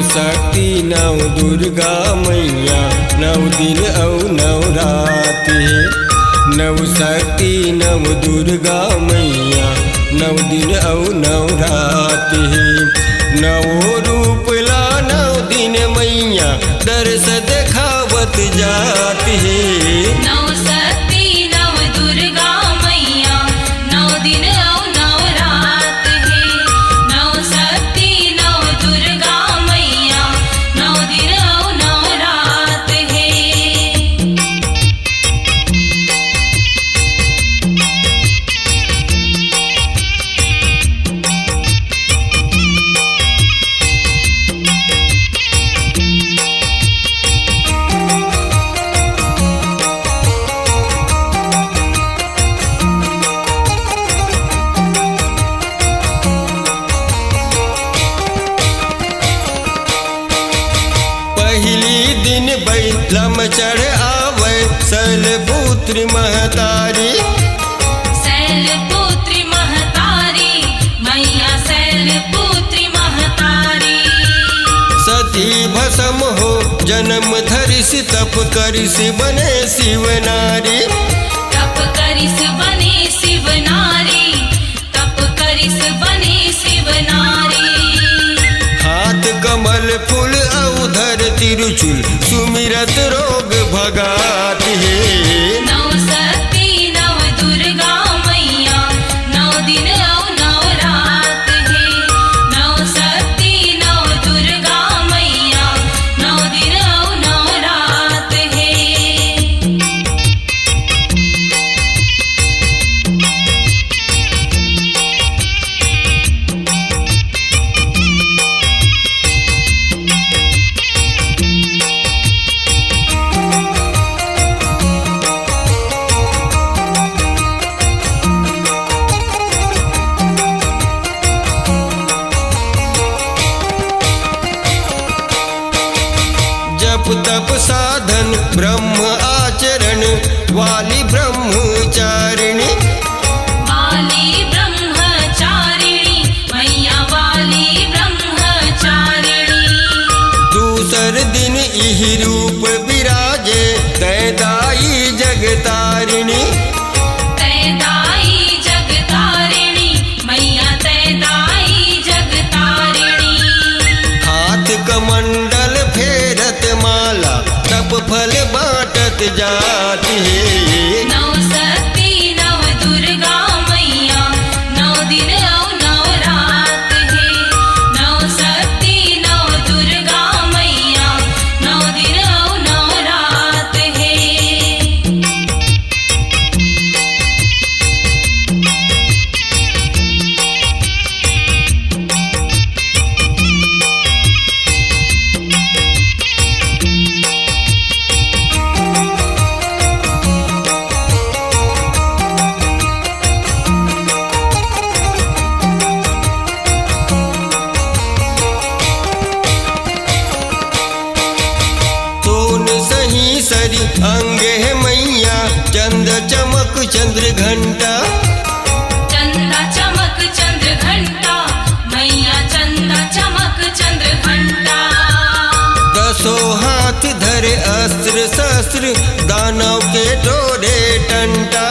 शक्ति नव दुर्गा मैया, 9 दिन और 9 रात है। नव शक्ति नव दुर्गा मैया, 9 दिन और 9 रात है। 9 रूप ला 9 दिन मैया, दर्श देखावत जाती है। नौ शक्ति नव दुर्गा मैया, 9 दिन और 9 रात है। नौ शक्ति नव दुर्गा मैया, 9 दिन और 9 रात है। पहली दिन बैलम चढ़ आवे, शैलपुत्री महतारी। शैलपुत्री महतारी मैया, शैलपुत्री महतारी। सती भस्म हो जन्म धरिस, तप करिस बने शिव नारी। तप करिस बने शिव नारी, तप करिस बने शिव नारी। हाथ कमल फूल औधर तिरुचुल, सुमिरत रोग भगात है। नौ शक्ति नव दुर्गा मैया, 9 दिन और 9 रात है। नौ शक्ति नव दुर्गा मैया, 9 दिन और 9 रात है। जप तप साधन ब्रह्म आचरण वाली ब्रह्मचारिणी। वाली ब्रह्मचारिणी मैया, वाली ब्रह्मचारिणी। दूसर दिन यही रूप विराजे, दैदाई जगतारिणी। तैदाई जगतारिणी मैया, तैदाई जगतारिणी। हाथ कमंडल फेरत माला, तप फल बांटत जाती है। नौ शक्ति नव दुर्गा मैया, 9 दिन और 9 रात है। नौ शक्ति नव दुर्गा मैया, 9 दिन और 9 रात है। सोन सही सरी अंगे है मैया, चंद चमक चंद्र घंटा। चंदा चमक चंद्र घंटा मैया, चंदा चमक चंद्र घंटा। 10 हाथ धरे अस्त्र शस्त्र, दानव के डोरे टंटा।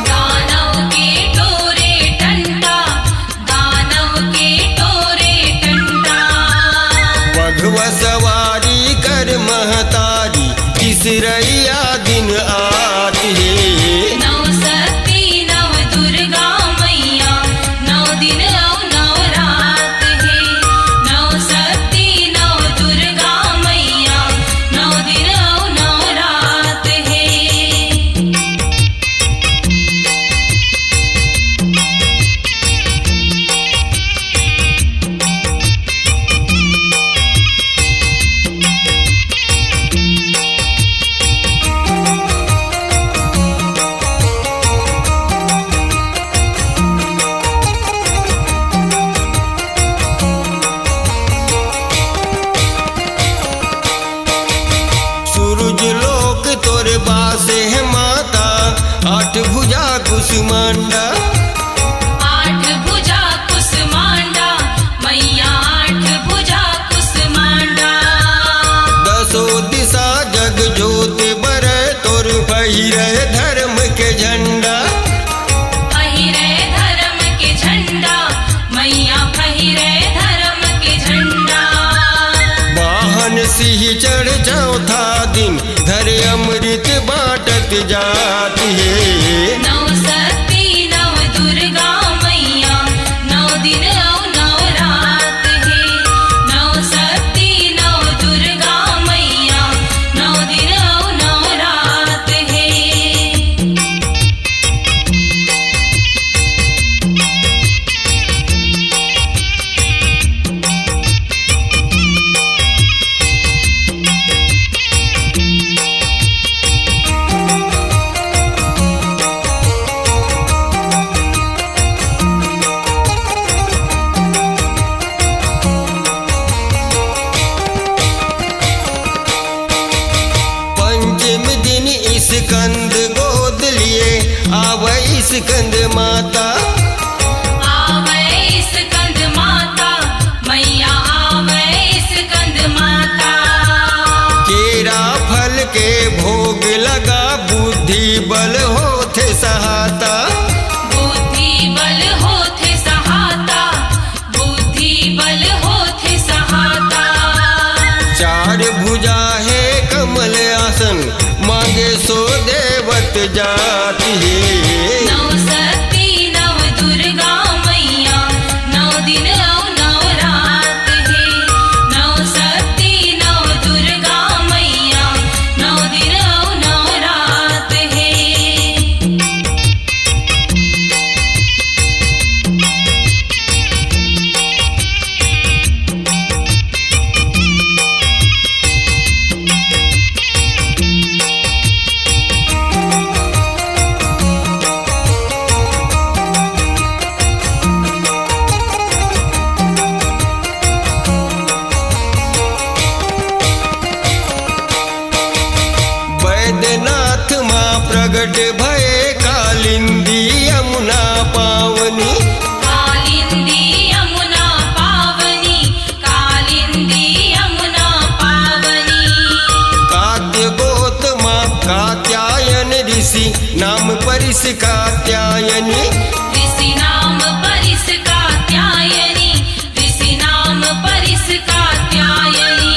दानव के टोरे टंटा, दानव के टोरे टंटा। पघवा सवारी कर महतारी, तीसरैया दिन आती है। नौ शक्ति नव दुर्गा मैया, 9 दिन और 9 रात है। नौ शक्ति नव दुर्गा मैया, 9 दिन और 9 रात है। कुसुमांडा, 8 भुजा कुसुमांडा मैया, 8 भुजा कुसुमांडा। जाती है। नौ शक्ति नव दुर्गा मैया नौ दिन औ नौ रात है। नौ शक्ति नव दुर्गा मैया नौ दिन औ नौ रात है। पंचम दिन स्कंद गोद लिए आवे स्कंद माता। आवे स्कंद माता मैया आवे स्कंद माता। केरा फल के भोग लगा बुद्धि बल होथे सहाता। बुद्धि बल होथे सहाता। बुद्धि बल होथे सहाता। चार भुजा है कमल आसन मांगे सो देवत जाती है। नौ शक्ति नव दुर्गा मैया नौ दिन औ नौ रात है। नौ शक्ति नव दुर्गा मैया नौ दिन औ नौ रात है। बैद्यनाथ माँ प्रगट भये कालिंदी यमुना पावनी। कालिंदी यमुना पावनी। कालिंदी यमुना पावनी। कात्य गोत माँ कात्यायन ऋषि नाम परिस कात्यायनी। ऋषि नाम परिस कात्यायनी। ऋषि नाम परिस कात्यायनी।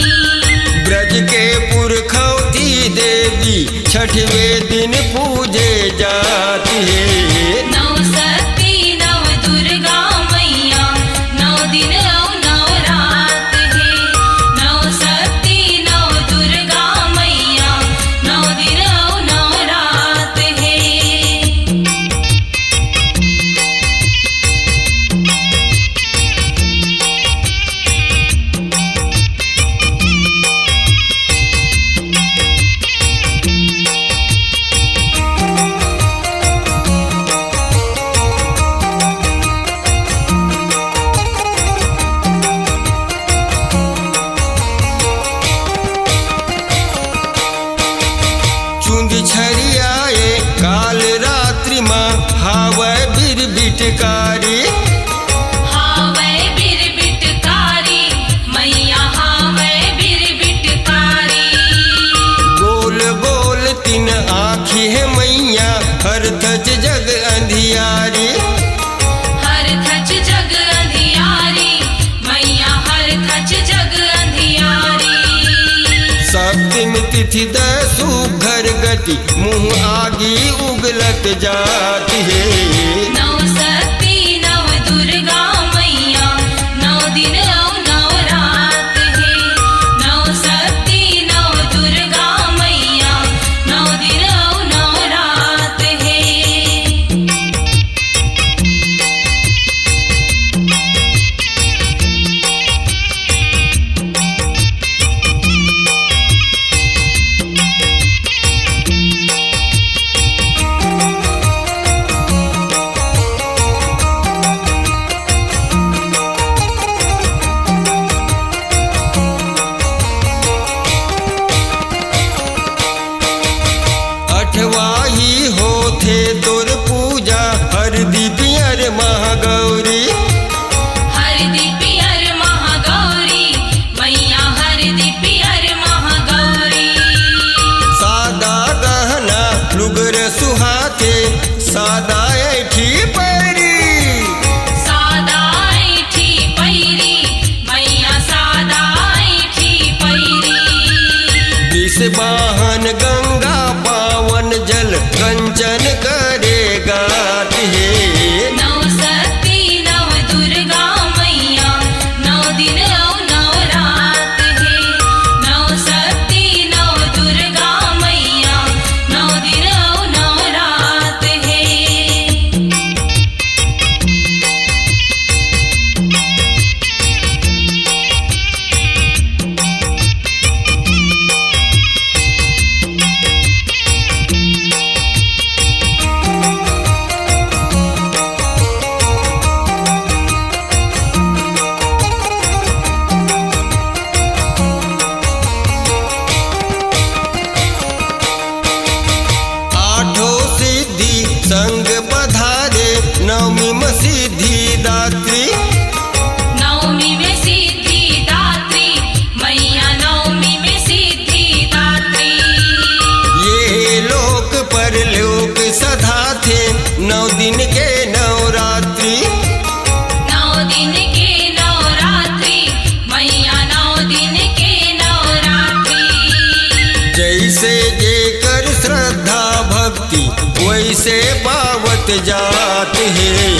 ब्रज के पुरखौती देवी छठवें दिन पूजे जाती है। नौ शक्ति नव दुर्गा मैया नौ दिन औ नौ रात है। नौ शक्ति नव दुर्गा मैया नौ दिन औ नौ रात है। चुंद छरियाए काल रात्रि माँ हावै बीर बिटकारी। हावै बीर बिटकारी मैया हावै बीर बिटकारी। गोल गोल तीन आँखी है मैया हर थच जग अंधियारी। हर थच जग अंधियारी मैया हर थच जग अंधियारी। सप्तमी तिथि दसु घर गति मुँह आगी उगलत जाती है। नौ शक्ति नव दुर्गा मैया नौ दिन औ नौ रात है। नौ शक्ति नव दुर्गा मैया नौ दिन औ नौ रात है। वैसे पावत जात है।